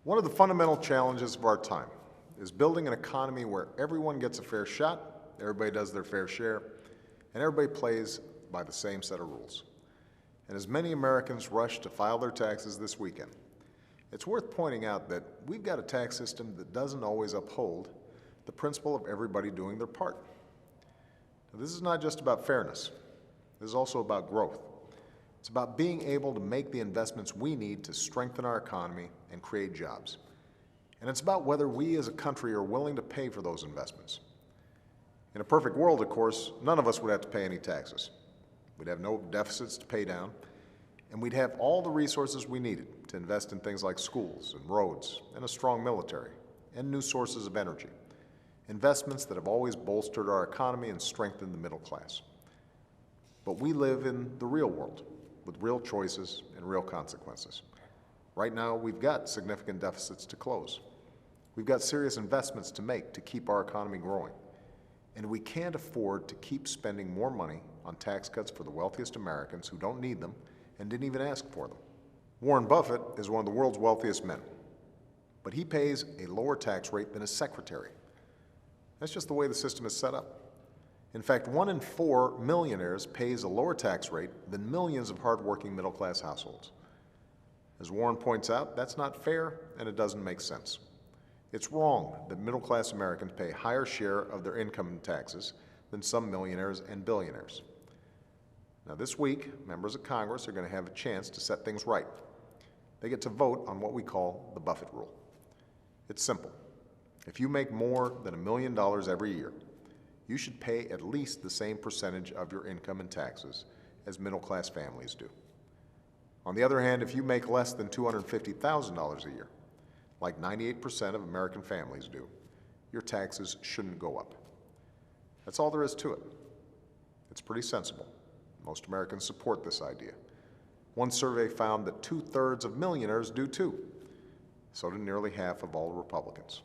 One of the fundamental challenges of our time is building an economy where everyone gets a fair shot, everybody does their fair share, and everybody plays by the same set of rules. And as many Americans rush to file their taxes this weekend, it's worth pointing out that we've got a tax system that doesn't always uphold the principle of everybody doing their part. Now, this is not just about fairness. This is also about growth. It's about being able to make the investments we need to strengthen our economy and create jobs. And it's about whether we as a country are willing to pay for those investments. In a perfect world, of course, none of us would have to pay any taxes. We'd have no deficits to pay down, and we'd have all the resources we needed to invest in things like schools and roads and a strong military and new sources of energy, investments that have always bolstered our economy and strengthened the middle class. But we live in the real world with real choices and real consequences. Right now, we've got significant deficits to close. We've got serious investments to make to keep our economy growing. And we can't afford to keep spending more money on tax cuts for the wealthiest Americans who don't need them and didn't even ask for them. Warren Buffett is one of the world's wealthiest men, but he pays a lower tax rate than his secretary. That's just the way the system is set up. In fact, 1 in 4 millionaires pays a lower tax rate than millions of hardworking middle-class households. As Warren points out, that's not fair and it doesn't make sense. It's wrong that middle-class Americans pay a higher share of their income in taxes than some millionaires and billionaires. Now this week, members of Congress are going to have a chance to set things right. They get to vote on what we call the Buffett Rule. It's simple. If you make more than $1 million every year, you should pay at least the same percentage of your income in taxes as middle-class families do. On the other hand, if you make less than $250,000 a year, like 98% of American families do, your taxes shouldn't go up. That's all there is to it. It's pretty sensible. Most Americans support this idea. One survey found that 2/3 of millionaires do too. So do nearly half of all Republicans.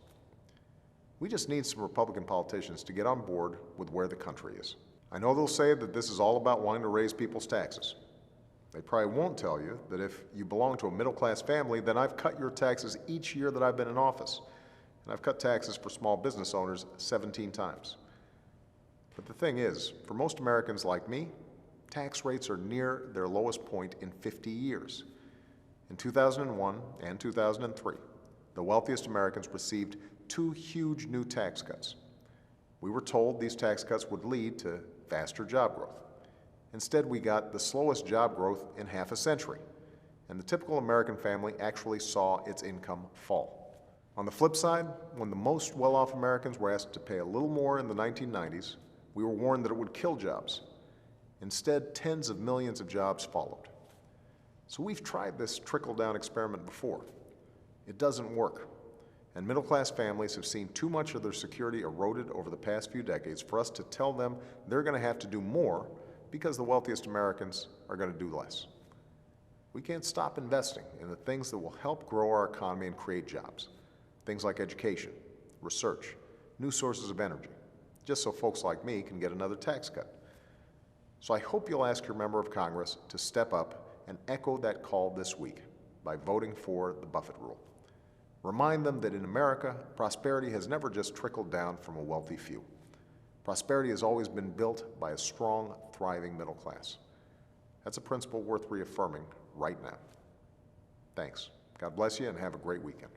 We just need some Republican politicians to get on board with where the country is. I know they'll say that this is all about wanting to raise people's taxes. They probably won't tell you that if you belong to a middle-class family, then I've cut your taxes each year that I've been in office. And I've cut taxes for small business owners 17 times. But the thing is, for most Americans like me, tax rates are near their lowest point in 50 years. In 2001 and 2003, the wealthiest Americans received 2 huge new tax cuts. We were told these tax cuts would lead to faster job growth. Instead, we got the slowest job growth in half a century, and the typical American family actually saw its income fall. On the flip side, when the most well-off Americans were asked to pay a little more in the 1990s, we were warned that it would kill jobs. Instead, tens of millions of jobs followed. So we've tried this trickle-down experiment before. It doesn't work. And middle-class families have seen too much of their security eroded over the past few decades for us to tell them they're going to have to do more because the wealthiest Americans are going to do less. We can't stop investing in the things that will help grow our economy and create jobs. Things like education, research, new sources of energy, just so folks like me can get another tax cut. So I hope you'll ask your member of Congress to step up and echo that call this week by voting for the Buffett Rule. Remind them that in America, prosperity has never just trickled down from a wealthy few. Prosperity has always been built by a strong, thriving middle class. That's a principle worth reaffirming right now. Thanks. God bless you and have a great weekend.